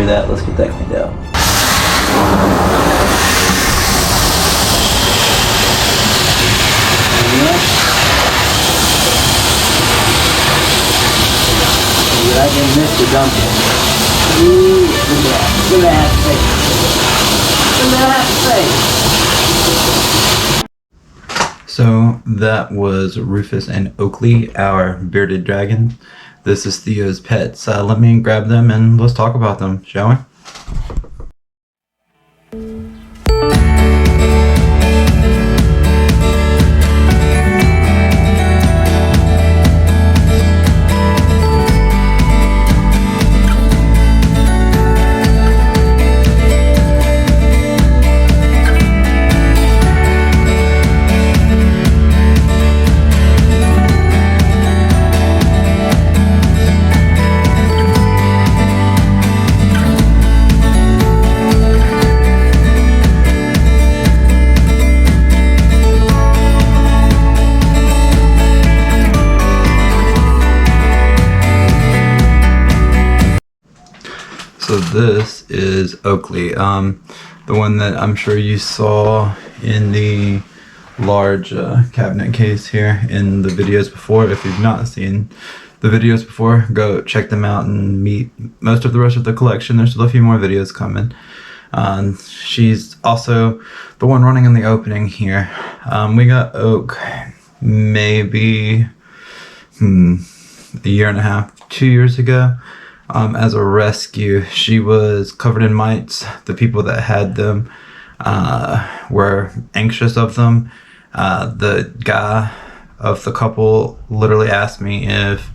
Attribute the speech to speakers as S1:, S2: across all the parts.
S1: That. Let's get that cleaned out. Dragon Mr. Duncan. Ooh, look at that face. Look at that face.
S2: So that was Rufus and Oakley, our bearded dragons. This is Theo's pets. Let me grab them and let's talk about them, shall we? So this is Oakley, the one that I'm sure you saw in the large cabinet case here in the videos before. If you've not seen the videos before, go check them out and meet most of the rest of the collection. There's still a few more videos coming. She's also the one running in the opening here. We got Oak maybe a year and a half, 2 years ago. As a rescue. She was covered in mites. The people that had them were anxious of them. The guy of the couple literally asked me if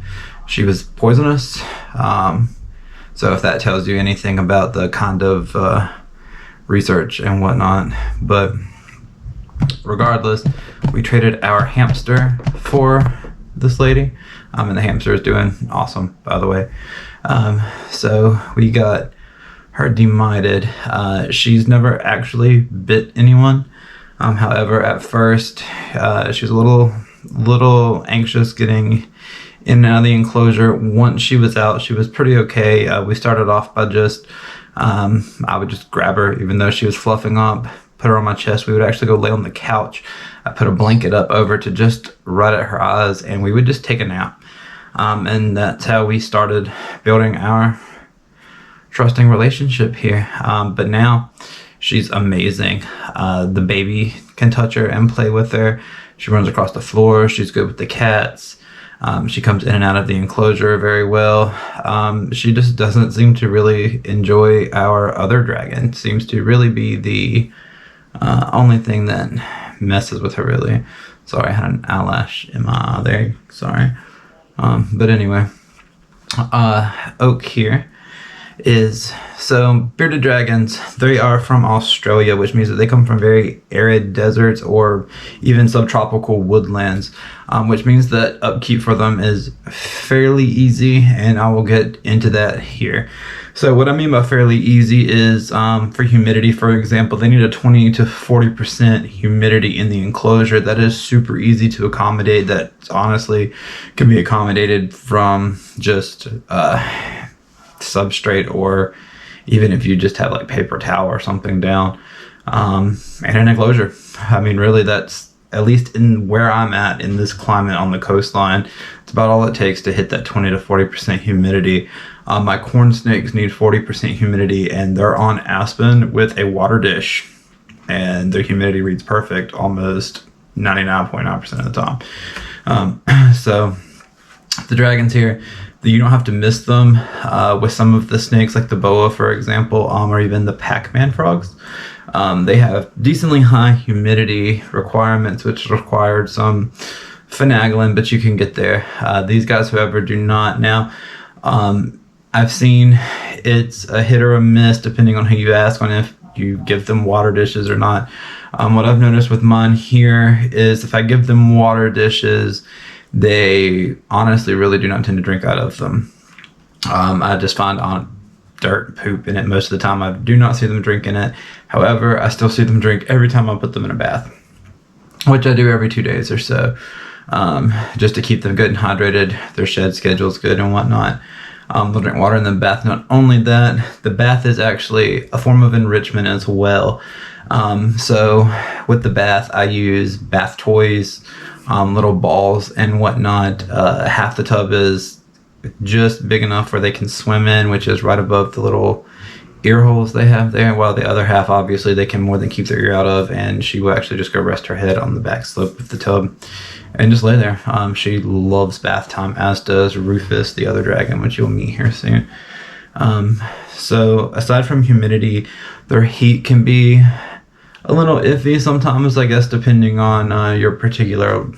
S2: she was poisonous. So if that tells you anything about the kind of research and whatnot. But regardless, we traded our hamster for this lady. And the hamster is doing awesome, by the way. So we got her demited. She's never actually bit anyone. However, at first, she was a little anxious getting in and out of the enclosure. Once she was out, she was pretty okay. We started off by just, I would just grab her, even though she was fluffing up, put her on my chest. We would actually go lay on the couch. I put a blanket up over to just right at her eyes, and we would just take a nap. And that's how we started building our trusting relationship here. But now she's amazing. The baby can touch her and play with her. She runs across the floor. She's good with the cats. She comes in and out of the enclosure very well. She just doesn't seem to really enjoy our other dragon. Seems to really be the only thing that messes with her, really. Sorry, I had an eyelash in my eye there. Sorry. But anyway, Oak here is, so bearded dragons, they are from Australia, which means that they come from very arid deserts or even subtropical woodlands, which means that upkeep for them is fairly easy, and I will get into that here. So what I mean by fairly easy is for humidity, for example, they need a 20 to 40% humidity in the enclosure. That is super easy to accommodate. That honestly can be accommodated from just substrate, or even if you just have like paper towel or something down, and an enclosure. I mean, really, that's, at least in where I'm at in this climate on the coastline, it's about all it takes to hit that 20 to 40% humidity. My corn snakes need 40% humidity, and they're on aspen with a water dish, and their humidity reads perfect almost 99.9% of the time. So the dragons here, you don't have to miss them with some of the snakes, like the boa, for example, or even the Pac-Man frogs. They have decently high humidity requirements, which required some finagling, but you can get there. These guys, however, do not. Now, I've seen it's a hit or a miss depending on who you ask on if you give them water dishes or not. What I've noticed with mine here is if I give them water dishes, they honestly really do not tend to drink out of them. I just find dirt and poop in it most of the time. I do not see them drinking it. However, I still see them drink every time I put them in a bath, which I do every 2 days or so, just to keep them good and hydrated. Their shed schedule's good and whatnot. They'll drink water in the bath. Not only that, the bath is actually a form of enrichment as well. So with the bath, I use bath toys, little balls and whatnot. Half the tub is just big enough where they can swim in, which is right above the little ear holes they have there, while the other half, obviously, they can more than keep their ear out of, and she will actually just go rest her head on the back slope of the tub and just lay there. She loves bath time, as does Rufus, the other dragon, which you'll meet here soon. So aside from humidity, their heat can be a little iffy sometimes, I guess, depending on your particular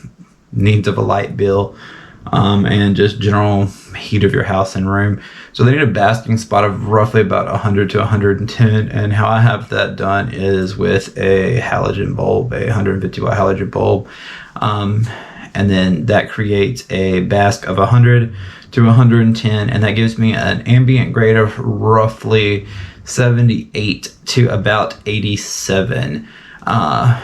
S2: needs of a light bill. And just general heat of your house and room. So they need a basking spot of roughly about 100 to 110, and how I have that done is with a halogen bulb, a 150 watt halogen bulb, and then that creates a bask of 100 to 110, and that gives me an ambient grade of roughly 78 to about 87.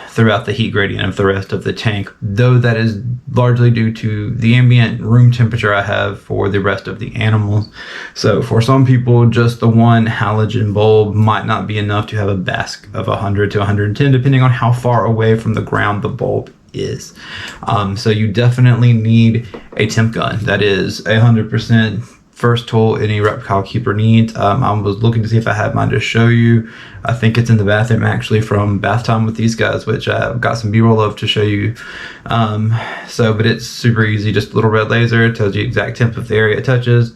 S2: Throughout the heat gradient of the rest of the tank, though that is largely due to the ambient room temperature I have for the rest of the animals. So for some people, just the one halogen bulb might not be enough to have a bask of 100 to 110, depending on how far away from the ground the bulb is. So you definitely need a temp gun. That is 100% first tool any reptile keeper needs. I was looking to see if I had mine to show you. I think it's in the bathroom, actually, from bath time with these guys, which I've got some b-roll of to show you. But it's super easy. Just a little red laser. It tells you exact temp of the area it touches.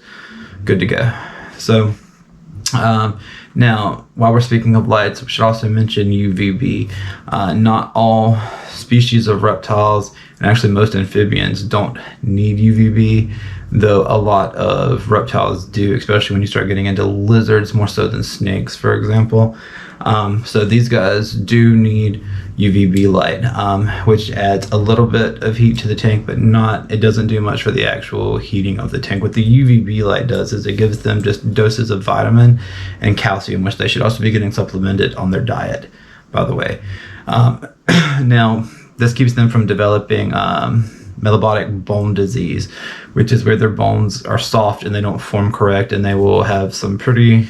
S2: Good to go. So now, while we're speaking of lights, we should also mention UVB. Not all species of reptiles, and actually most amphibians, don't need UVB, though a lot of reptiles do, especially when you start getting into lizards, more so than snakes, for example. So these guys do need UVB light, which adds a little bit of heat to the tank, but it doesn't do much for the actual heating of the tank. What the UVB light does is it gives them just doses of vitamin and calcium, which they should also be getting supplemented on their diet, by the way. Now, this keeps them from developing metabolic bone disease, which is where their bones are soft and they don't form correct, and they will have some pretty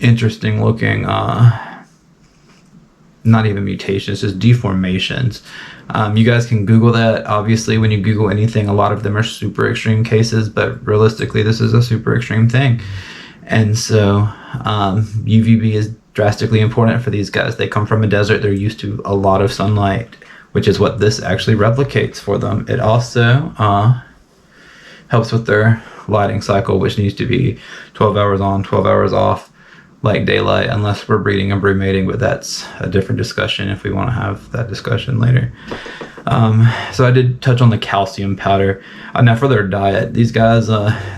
S2: interesting looking, not even mutations, just deformations. You guys can Google that. Obviously, when you Google anything, a lot of them are super extreme cases, but realistically, this is a super extreme thing. And so UVB is drastically important for these guys. They come from a desert. They're used to a lot of sunlight, which is what this actually replicates for them. It also helps with their lighting cycle, which needs to be 12 hours on, 12 hours off, like daylight, unless we're breeding and brood mating, but that's a different discussion if we want to have that discussion later. So I did touch on the calcium powder. Now for their diet, these guys,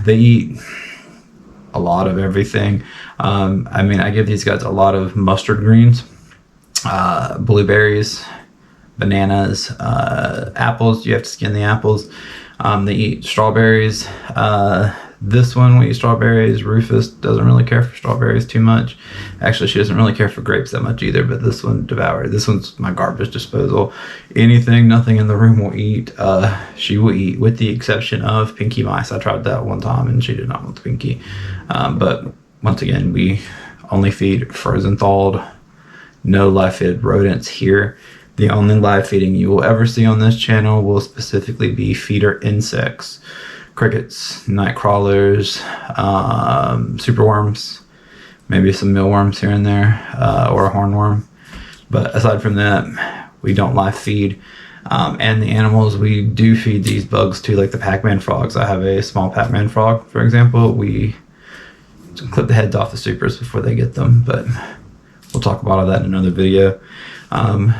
S2: they eat a lot of everything. I give these guys a lot of mustard greens, blueberries, bananas, apples. You have to skin the apples. They eat strawberries. This one will eat strawberries. Rufus doesn't really care for strawberries too much. Actually, she doesn't really care for grapes that much either, but this one devoured. This one's my garbage disposal. Nothing in the room will eat. She will eat, with the exception of pinky mice. I tried that one time and she did not want the pinky. But once again, we only feed frozen thawed, no live fed rodents here. The only live feeding you will ever see on this channel will specifically be feeder insects. Crickets, night crawlers, superworms, maybe some mealworms here and there, or a hornworm. But aside from that, we don't live feed. And the animals we do feed these bugs to, like the Pac-Man frogs. I have a small Pac-Man frog, for example. We clip the heads off the supers before they get them, but we'll talk about all that in another video.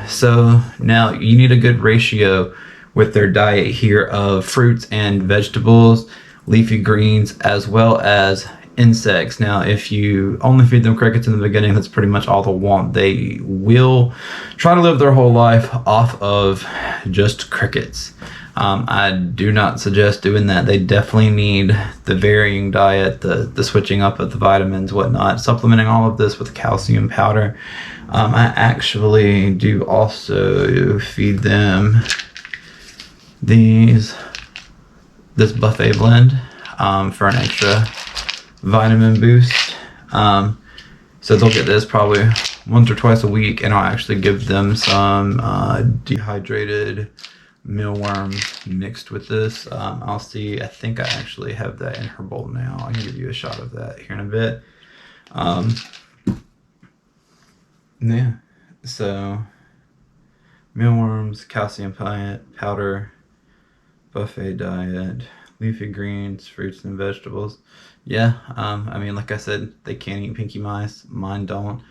S2: So now you need a good ratio with their diet here of fruits and vegetables, leafy greens, as well as insects. Now, if you only feed them crickets in the beginning, that's pretty much all they'll want. They will try to live their whole life off of just crickets. I do not suggest doing that. They definitely need the varying diet, the switching up of the vitamins, whatnot, supplementing all of this with calcium powder. I actually do also feed them this buffet blend for an extra vitamin boost. So they'll get this probably once or twice a week, and I'll actually give them some dehydrated mealworms mixed with this. I'll see, I think I actually have that in her bowl now. I can give you a shot of that here in a bit. Yeah, so mealworms, calcium powder, buffet diet, leafy greens, fruits and vegetables. Yeah, I mean, like I said, they can't eat pinky mice. Mine don't.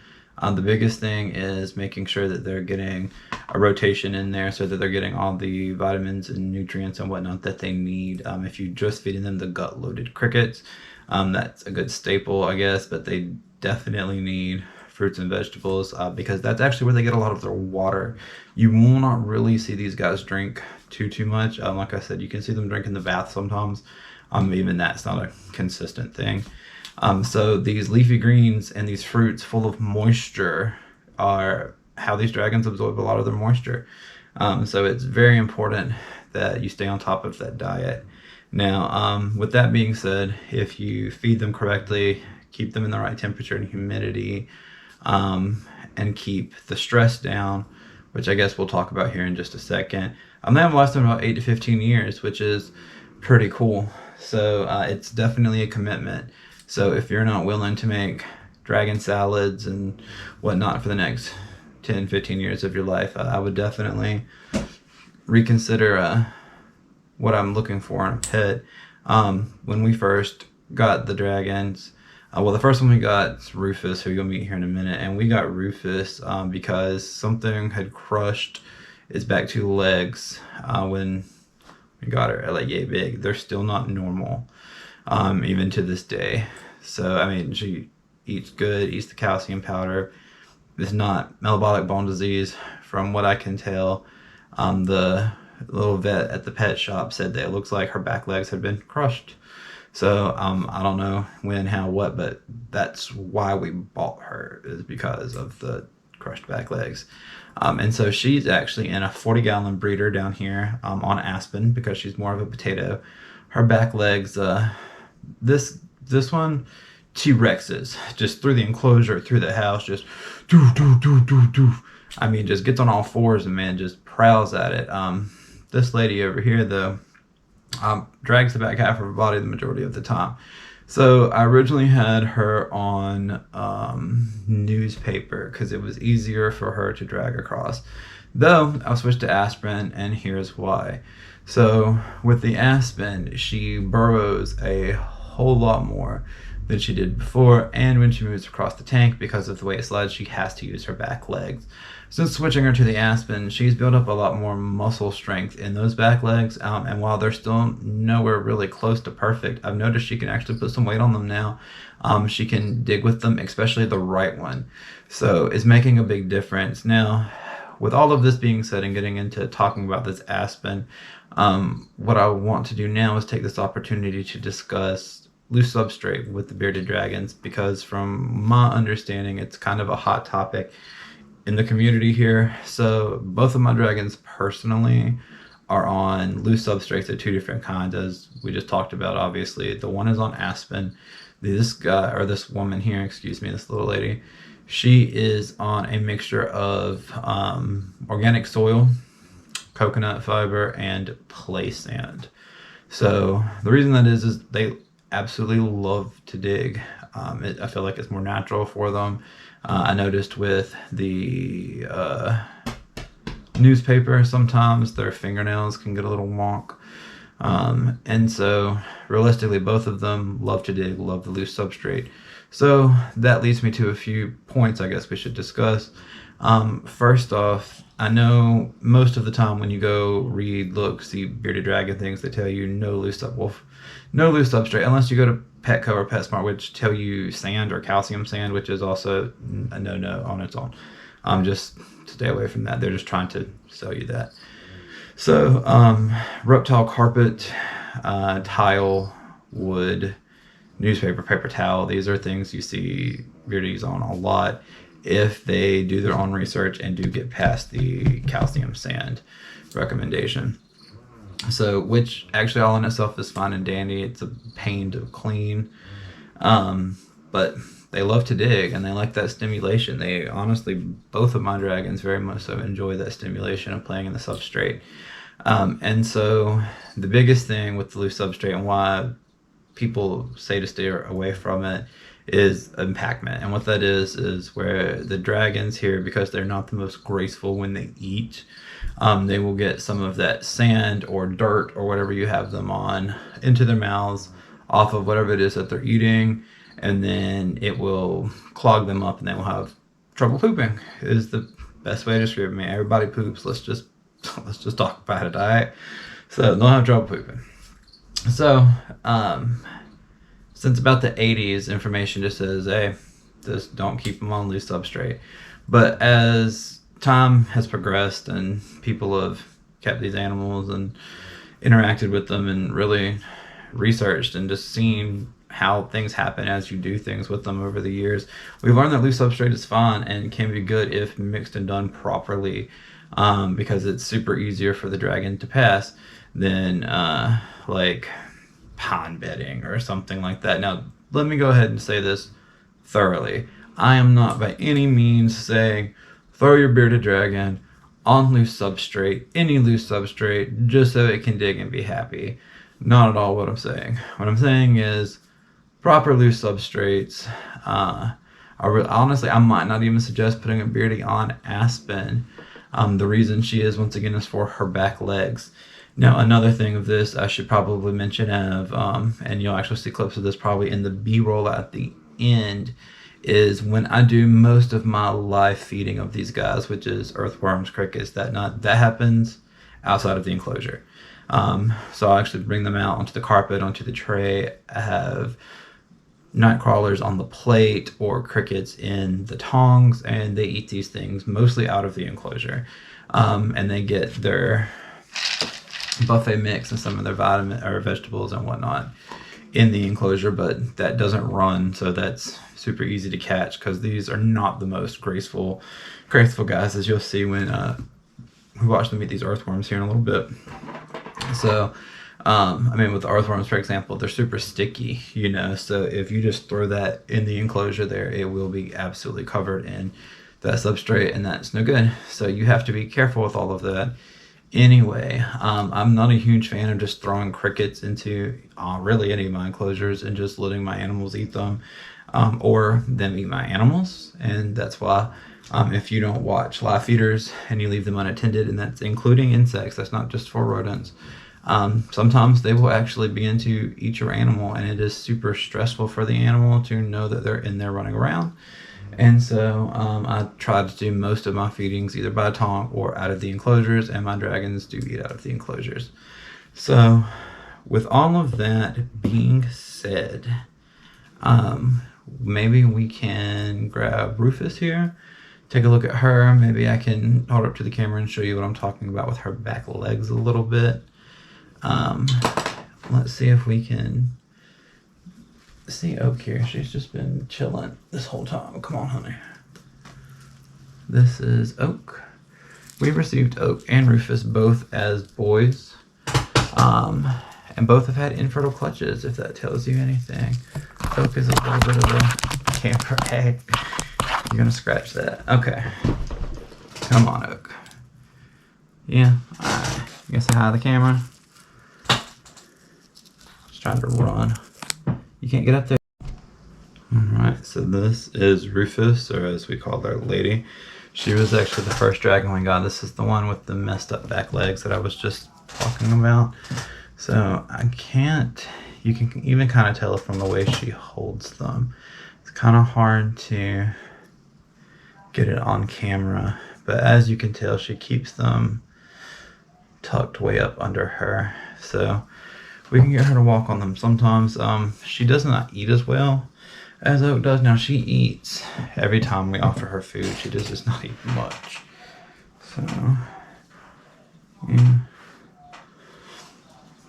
S2: The biggest thing is making sure that they're getting a rotation in there so that they're getting all the vitamins and nutrients and whatnot that they need. If you're just feeding them the gut-loaded crickets, that's a good staple, I guess, but they definitely need fruits and vegetables because that's actually where they get a lot of their water. You will not really see these guys drink too much. Like I said, you can see them drink in the bath sometimes. Even that's not a consistent thing. So these leafy greens and these fruits full of moisture are how these dragons absorb a lot of their moisture. So it's very important that you stay on top of that diet. Now, with that being said, if you feed them correctly, keep them in the right temperature and humidity, and keep the stress down, which I guess we'll talk about here in just a second, they have lasted about 8 to 15 years, which is pretty cool. So it's definitely a commitment. So if you're not willing to make dragon salads and whatnot for the next 10, 15 years of your life, I would definitely reconsider what I'm looking for in a pet. When we first got the dragons, well, the first one we got is Rufus, who you'll meet here in a minute, and we got Rufus because something had crushed its back two legs when we got her like yay big. They're still not normal, even to this day. So, I mean, she eats good, eats the calcium powder. It's not metabolic bone disease, from what I can tell. The little vet at the pet shop said that it looks like her back legs had been crushed. So, I don't know when, how, what, but that's why we bought her, is because of the crushed back legs. And so she's actually in a 40-gallon breeder down here on Aspen because she's more of a potato. Her back legs, this one, T-Rexes, just through the enclosure, through the house, just do. I mean, just gets on all fours and, man, just prowls at it. This lady over here, though, drags the back half of her body the majority of the time. So I originally had her on newspaper because it was easier for her to drag across. Though I switched to Aspen, and here's why. So with the Aspen, she burrows a whole lot more than she did before, and when she moves across the tank, because of the way it slides, she has to use her back legs. Since switching her to the Aspen, she's built up a lot more muscle strength in those back legs, and while they're still nowhere really close to perfect, I've noticed she can actually put some weight on them now. She can dig with them, especially the right one. So it's making a big difference. Now, with all of this being said and getting into talking about this Aspen, what I want to do now is take this opportunity to discuss loose substrate with the bearded dragons, because from my understanding, it's kind of a hot topic in the community here. So both of my dragons personally are on loose substrates of two different kinds, as we just talked about. Obviously, the one is on Aspen. This guy, or this woman here, excuse me, this little lady, she is on a mixture of organic soil, coconut fiber, and play sand. So the reason that is they absolutely love to dig. I feel like it's more natural for them. I noticed with the newspaper, sometimes their fingernails can get a little wonk. And so realistically, both of them love to dig, love the loose substrate. So that leads me to a few points I guess we should discuss. First off, I know most of the time when you go read, look, see bearded dragon things, they tell you no loose substrate, unless you go to Petco or PetSmart, which tell you sand or calcium sand, which is also a no on its own. Just stay away from that. They're just trying to sell you that. So, reptile carpet, tile, wood, newspaper, paper towel, these are things you see beardies on a lot if they do their own research and do get past the calcium sand recommendation. So, which actually all in itself is fine and dandy. It's a pain to clean. But they love to dig and they like that stimulation. They honestly, both of my dragons very much so enjoy that stimulation of playing in the substrate. And so the biggest thing with the loose substrate and why people say to stay away from it is impactment. And what that is where the dragons here, because they're not the most graceful when they eat, they will get some of that sand or dirt or whatever you have them on into their mouths off of whatever it is that they're eating, and then it will clog them up and they will have trouble pooping is the best way to describe it. I mean, everybody poops. Let's just talk about it, all right? So they'll have trouble pooping. So since about the 80s, information just says, hey, just don't keep them on loose substrate. But as time has progressed and people have kept these animals and interacted with them and really researched and just seen how things happen as you do things with them over the years, we've learned that loose substrate is fine and can be good if mixed and done properly, because it's super easier for the dragon to pass than like pond bedding or something like that. Now, let me go ahead and say this thoroughly. I am not by any means saying throw your bearded dragon on loose substrate, any loose substrate, just so it can dig and be happy. Not at all what I'm saying. What I'm saying is proper loose substrates. Honestly, I might not even suggest putting a beardie on Aspen. The reason she is, once again, is for her back legs. Now, another thing of this I should probably mention and you'll actually see clips of this probably in the B-roll at the end, is when I do most of my live feeding of these guys, which is earthworms, crickets, that happens outside of the enclosure. So I actually bring them out onto the carpet, onto the tray. I have night crawlers on the plate or crickets in the tongs, and they eat these things mostly out of the enclosure. And they get their buffet mix and some of their vitamin or vegetables and whatnot in the enclosure, but that doesn't run, so that's super easy to catch because these are not the most graceful guys, as you'll see when we watch them eat these earthworms here in a little bit. So I mean, with the earthworms, for example, they're super sticky, so if you just throw that in the enclosure there, it will be absolutely covered in that substrate, and that's no good. So you have to be careful with all of that. Anyway, I'm not a huge fan of just throwing crickets into really any of my enclosures and just letting my animals eat them, or them eat my animals. And that's why if you don't watch live feeders and you leave them unattended, and that's including insects, that's not just for rodents, sometimes they will actually begin to eat your animal, and it is super stressful for the animal to know that they're in there running around. And so I try to do most of my feedings either by tongue or out of the enclosures, and my dragons do eat out of the enclosures. So with all of that being said, maybe we can grab Rufus here, take a look at her. Maybe I can hold up to the camera and show you what I'm talking about with her back legs a little bit. Let's see if we can see Oak here. She's just been chilling this whole time. Come on, honey. This is Oak. We received Oak and Rufus both as boys, and both have had infertile clutches, if that tells you anything. Oak is a little bit of a camper. Hey, you're gonna scratch that. Okay, come on, Oak. Yeah, alright. You gonna say hi to the camera? Just trying to run. You can't get up there. Alright, so this is Rufus, or as we call our lady. She was actually the first dragon we got. This is the one with the messed up back legs that I was just talking about. So you can even kind of tell from the way she holds them. It's kind of hard to get it on camera, but as you can tell, she keeps them tucked way up under her. So we can get her to walk on them sometimes. She does not eat as well as Oak does. Now she eats every time we offer her food. She does just not eat much. So, yeah.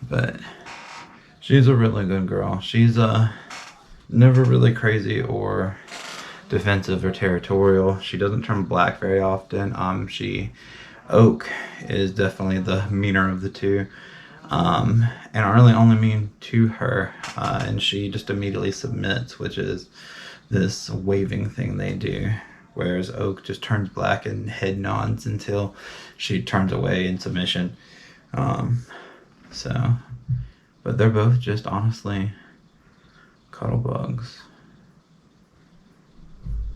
S2: But she's a really good girl. She's never really crazy or defensive or territorial. She doesn't turn black very often. Oak is definitely the meaner of the two. And are really only mean to her, and she just immediately submits, which is this waving thing they do, whereas Oak just turns black and head nods until she turns away in submission. But they're both just honestly cuddle bugs.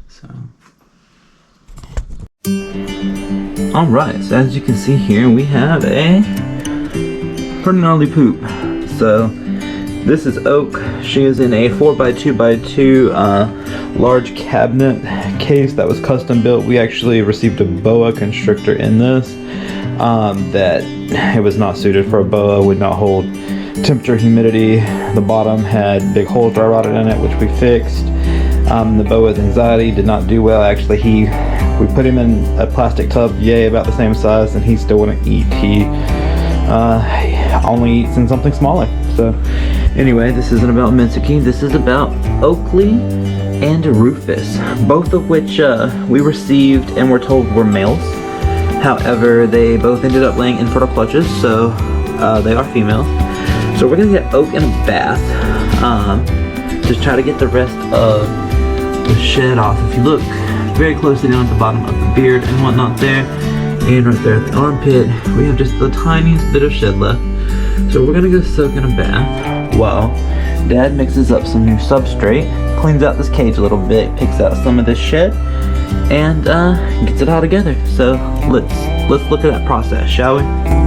S2: So. Alright, so as you can see here, we have a pretty gnarly poop. So this is Oak. She is in a 4x2x2 large cabinet case that was custom built. We actually received a boa constrictor in this that it was not suited for a boa, would not hold temperature, humidity. The bottom had big holes dry rotted in it, which we fixed. The boa's anxiety did not do well. Actually, we put him in a plastic tub, about the same size, and he still wouldn't eat. He only eats in something smaller. So anyway, this isn't about Mitsuki. This is about Oakley and Rufus, both of which we received and were told were males. However, they both ended up laying infertile clutches, so they are females. So we're gonna get Oak in a bath. Just try to get the rest of the shed off. If you look very closely down at the bottom of the beard and whatnot there, and right there at the armpit, we have just the tiniest bit of shed left. So we're gonna go soak in a bath while Dad mixes up some new substrate, cleans out this cage a little bit, picks out some of this shed, and gets it all together. So let's look at that process, shall we?